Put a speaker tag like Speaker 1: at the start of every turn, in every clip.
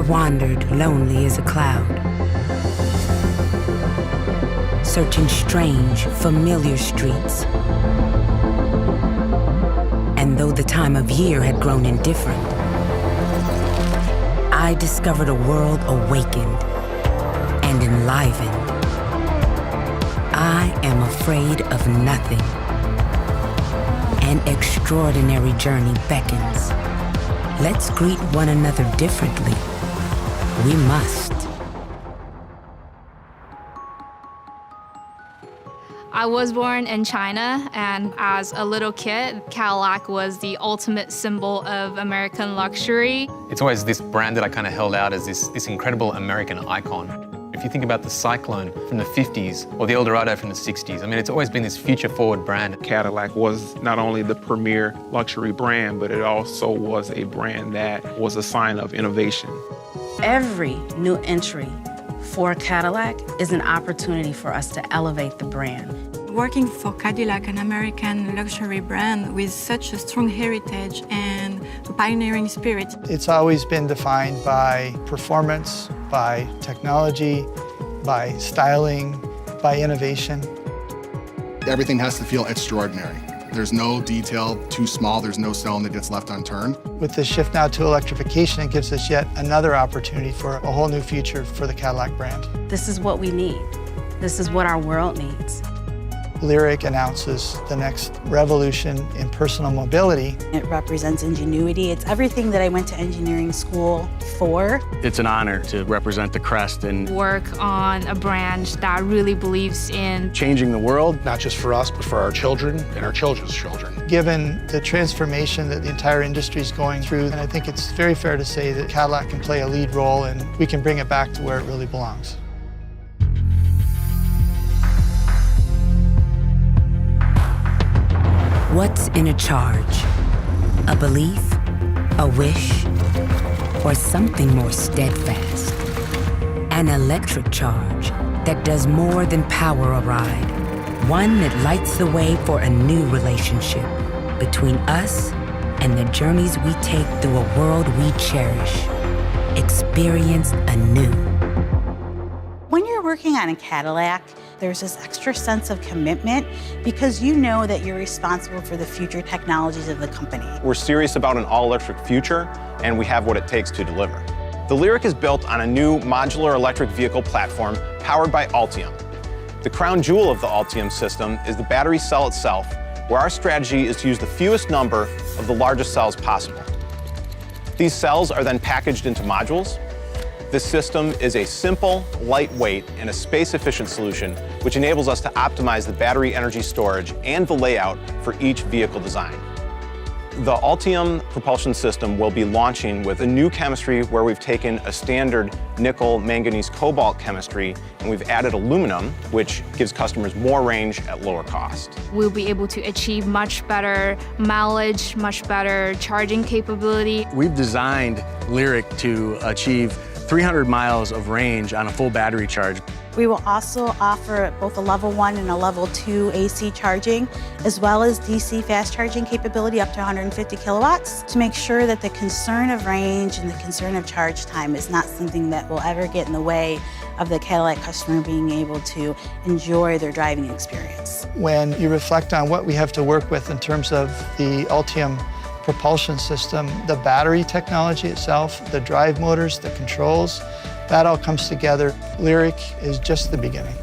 Speaker 1: wandered lonely as a cloud, searching strange, familiar streets. And though the time of year had grown indifferent, I discovered a world awakened and enlivened. I am afraid of nothing. An extraordinary journey beckons. Let's greet one another differently. We must.
Speaker 2: I was born in China, and as a little kid, Cadillac was the ultimate symbol of American luxury.
Speaker 3: It's always this brand that I kind of held out as this incredible American icon. If you think about the Cyclone from the 50s or the Eldorado from the 60s, I mean, it's always been this future-forward brand.
Speaker 4: Cadillac was not only the premier luxury brand, but it also was a brand that was a sign of innovation.
Speaker 5: Every new entry for Cadillac is an opportunity for us to elevate the brand.
Speaker 6: Working for Cadillac, an American luxury brand with such a strong heritage and a pioneering spirit.
Speaker 7: It's always been defined by performance, by technology, by styling, by innovation.
Speaker 8: Everything has to feel extraordinary. There's no detail too small, there's no stone that gets left unturned.
Speaker 7: With the shift now to electrification, it gives us yet another opportunity for a whole new future for the Cadillac brand.
Speaker 5: This is what we need. This is what our world needs.
Speaker 7: LYRIQ announces the next revolution in personal mobility.
Speaker 9: It represents ingenuity. It's everything that I went to engineering school for.
Speaker 10: It's an honor to represent the crest and
Speaker 2: work on a brand that really believes in
Speaker 10: changing the world.
Speaker 11: Not just for us, but for our children and our children's children.
Speaker 7: Given the transformation that the entire industry is going through, and I think it's very fair to say that Cadillac can play a lead role and we can bring it back to where it really belongs.
Speaker 1: What's in a charge? A belief? A wish? Or something more steadfast? An electric charge that does more than power a ride. One that lights the way for a new relationship between us and the journeys we take through a world we cherish, experienced anew.
Speaker 9: When you're working on a Cadillac, there's this extra sense of commitment because you know that you're responsible for the future technologies of the company.
Speaker 12: We're serious about an all-electric future, and we have what it takes to deliver. The LYRIQ is built on a new modular electric vehicle platform powered by Ultium. The crown jewel of the Ultium system is the battery cell itself, where our strategy is to use the fewest number of the largest cells possible. These cells are then packaged into modules. This system is a simple, lightweight, and a space-efficient solution which enables us to optimize the battery energy storage and the layout for each vehicle design. The Ultium propulsion system will be launching with a new chemistry where we've taken a standard nickel, manganese, cobalt chemistry and we've added aluminum, which gives customers more range at lower cost.
Speaker 2: We'll be able to achieve much better mileage, much better charging capability.
Speaker 10: We've designed LYRIQ to achieve 300 miles of range on a full battery charge.
Speaker 9: We will also offer both a level 1 and a level 2 AC charging, as well as DC fast charging capability up to 150 kilowatts to make sure that the concern of range and the concern of charge time is not something that will ever get in the way of the Cadillac customer being able to enjoy their driving experience.
Speaker 7: When you reflect on what we have to work with in terms of the Ultium propulsion system, the battery technology itself, the drive motors, the controls, that all comes together. LYRIQ is just the beginning.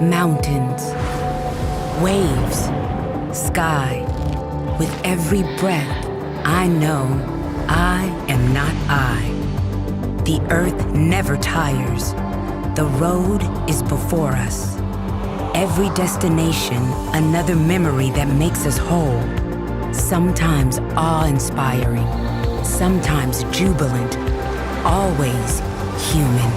Speaker 1: Mountains, waves, sky. With every breath, I know I am not I. The earth never tires. The road is before us. Every destination, another memory that makes us whole. Sometimes awe-inspiring, sometimes jubilant, always human.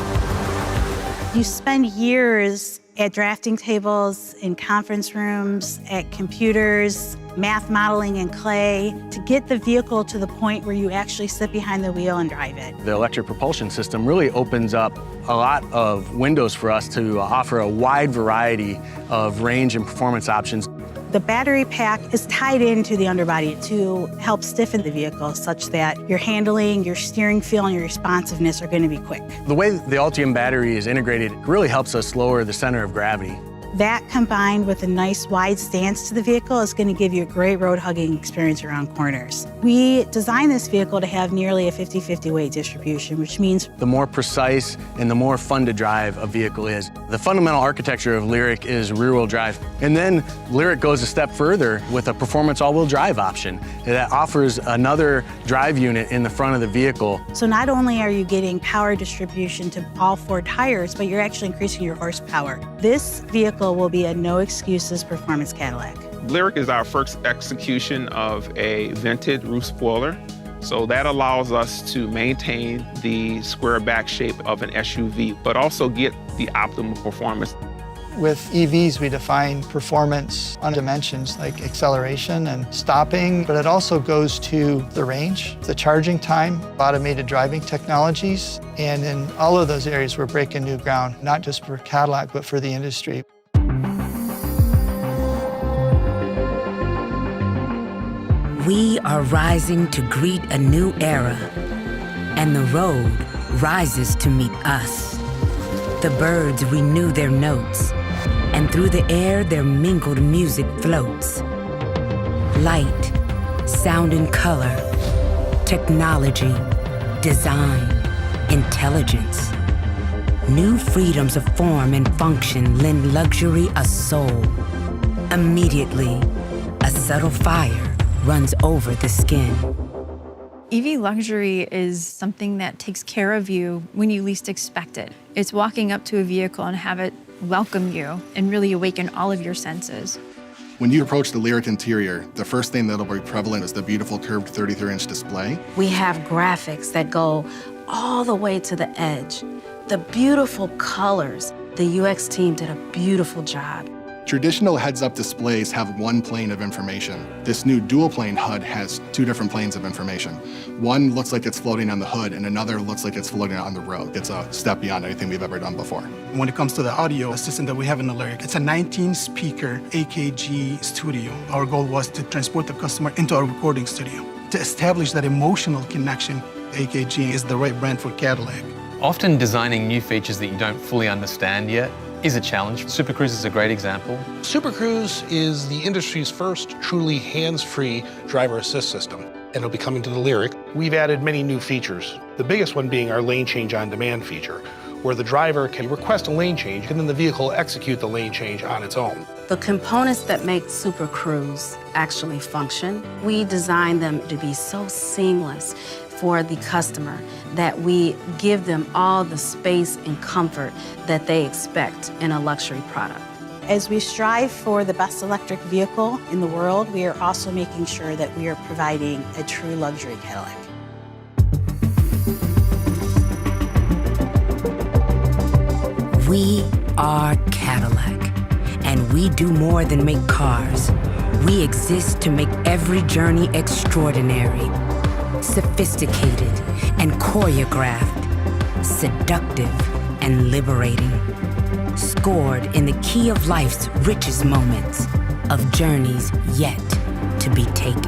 Speaker 9: You spend years at drafting tables, in conference rooms, at computers, math modeling in clay, to get the vehicle to the point where you actually sit behind the wheel and drive it.
Speaker 10: The electric propulsion system really opens up a lot of windows for us to offer a wide variety of range and performance options.
Speaker 9: The battery pack is tied into the underbody to help stiffen the vehicle such that your handling, your steering feel, and your responsiveness are going to be quick.
Speaker 10: The way the Ultium battery is integrated really helps us lower the center of gravity.
Speaker 9: That combined with a nice wide stance to the vehicle is going to give you a great road hugging experience around corners. We designed this vehicle to have nearly a 50-50 weight distribution, which means
Speaker 10: the more precise and the more fun to drive a vehicle is. The fundamental architecture of LYRIQ is rear-wheel drive. And then LYRIQ goes a step further with a performance all-wheel drive option that offers another drive unit in the front of the vehicle.
Speaker 9: So not only are you getting power distribution to all 4 tires, but you're actually increasing your horsepower. This vehicle will be a no excuses performance Cadillac.
Speaker 4: LYRIQ is our first execution of a vented roof spoiler. So that allows us to maintain the square back shape of an SUV, but also get the optimal performance.
Speaker 7: With EVs, we define performance on dimensions like acceleration and stopping, but it also goes to the range, the charging time, automated driving technologies, and in all of those areas, we're breaking new ground, not just for Cadillac, but for the industry.
Speaker 1: We are rising to greet a new era, and the road rises to meet us. The birds renew their notes, and through the air their mingled music floats. Light, sound and color, technology, design, intelligence. New freedoms of form and function lend luxury a soul. Immediately, a subtle fire runs over the skin.
Speaker 6: EV luxury is something that takes care of you when you least expect it. It's walking up to a vehicle and have it welcome you and really awaken all of your senses.
Speaker 8: When you approach the LYRIQ interior, the first thing that'll be prevalent is the beautiful curved 33-inch display.
Speaker 5: We have graphics that go all the way to the edge. The beautiful colors. The UX team did a beautiful job.
Speaker 8: Traditional heads-up displays have one plane of information. This new dual-plane HUD has 2 different planes of information. One looks like it's floating on the hood, and another looks like it's floating on the road. It's a step beyond anything we've ever done before.
Speaker 13: When it comes to the audio system that we have in the LYRIQ, it's a 19-speaker AKG studio. Our goal was to transport the customer into a recording studio. To establish that emotional connection, AKG is the right brand for Cadillac.
Speaker 3: Often designing new features that you don't fully understand yet is a challenge. Super Cruise is a great example.
Speaker 11: Super Cruise is the industry's first truly hands-free driver assist system, and it'll be coming to the LYRIQ. We've added many new features, the biggest one being our lane change on demand feature, where the driver can request a lane change and then the vehicle will execute the lane change on its own.
Speaker 5: The components that make Super Cruise actually function, we designed them to be so seamless for the customer that we give them all the space and comfort that they expect in a luxury product.
Speaker 9: As we strive for the best electric vehicle in the world, we are also making sure that we are providing a true luxury Cadillac.
Speaker 1: We are Cadillac, and we do more than make cars. We exist to make every journey extraordinary, sophisticated and choreographed, seductive and liberating, scored in the key of life's richest moments, of journeys yet to be taken.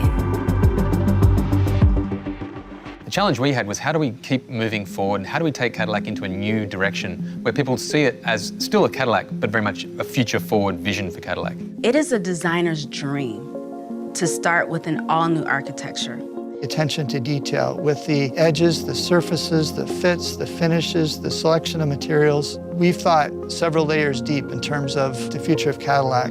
Speaker 3: The challenge we had was how do we keep moving forward and how do we take Cadillac into a new direction where people see it as still a Cadillac, but very much a future-forward vision for Cadillac.
Speaker 5: It is a designer's dream to start with an all-new architecture.
Speaker 7: Attention to detail with the edges, the surfaces, the fits, the finishes, the selection of materials. We've thought several layers deep in terms of the future of Cadillac.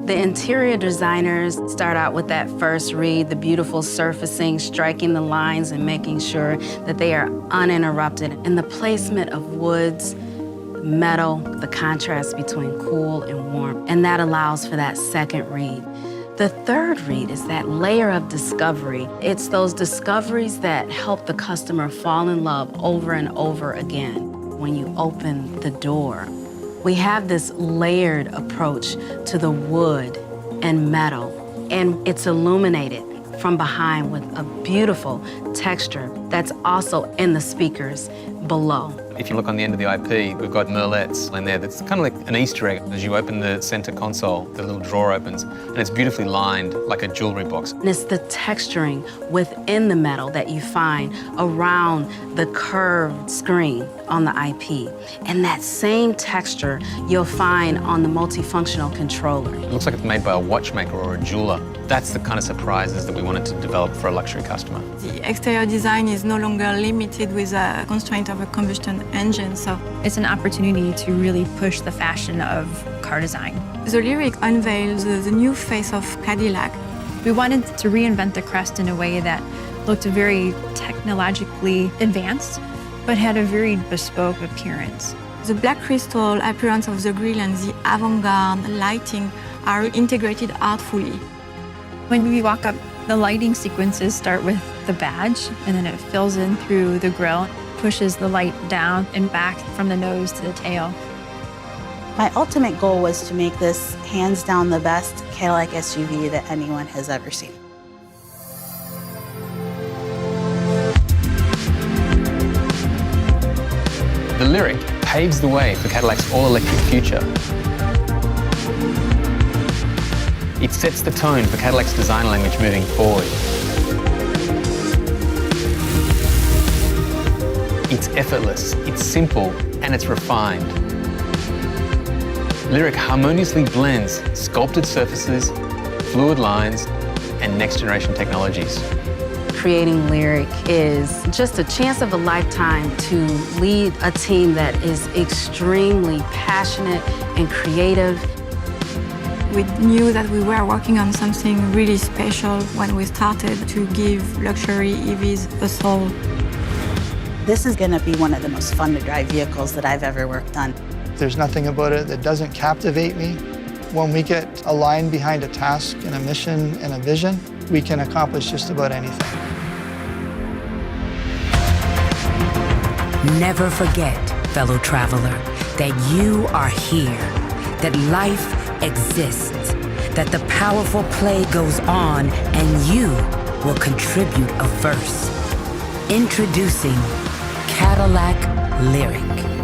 Speaker 5: The interior designers start out with that first read, the beautiful surfacing, striking the lines and making sure that they are uninterrupted. And the placement of woods, metal, the contrast between cool and warm. And that allows for that second read. The third read is that layer of discovery. It's those discoveries that help the customer fall in love over and over again. when you open the door. We have this layered approach to the wood and metal, and it's illuminated from behind with a beautiful texture that's also in the speakers below.
Speaker 3: If you look on the end of the IP, we've got merlettes in there that's kind of like an Easter egg. As you open the center console, the little drawer opens, and it's beautifully lined like a jewelry box.
Speaker 5: And it's the texturing within the metal that you find around the curved screen on the IP. And that same texture you'll find on the multifunctional controller.
Speaker 3: It looks like it's made by a watchmaker or a jeweler. That's the kind of surprises that we wanted to develop for a luxury customer.
Speaker 6: The exterior design is no longer limited with a constraint of a combustion engine, so it's an opportunity to really push the fashion of car design. The LYRIQ unveils the new face of Cadillac. We wanted to reinvent the crest in a way that looked very technologically advanced, but had a very bespoke appearance. The black crystal appearance of the grille and the avant-garde lighting are integrated artfully. When we walk up, the lighting sequences start with the badge, and then it fills in through the grille, pushes the light down and back from the nose to the tail.
Speaker 9: My ultimate goal was to make this hands down the best Cadillac SUV that anyone has ever seen.
Speaker 3: The LYRIQ paves the way for Cadillac's all-electric future. It sets the tone for Cadillac's design language moving forward. It's effortless, it's simple, and it's refined. LYRIQ harmoniously blends sculpted surfaces, fluid lines, and next-generation technologies.
Speaker 5: Creating LYRIQ is just a chance of a lifetime to lead a team that is extremely passionate and creative.
Speaker 6: We knew that we were working on something really special when we started to give luxury EVs a soul.
Speaker 9: This is going to be one of the most fun to drive vehicles that I've ever worked on.
Speaker 7: There's nothing about it that doesn't captivate me. When we get aligned behind a task and a mission and a vision, we can accomplish just about anything.
Speaker 1: Never forget, fellow traveler, that you are here, that life exists, that the powerful play goes on, and you will contribute a verse. Introducing Cadillac LYRIQ.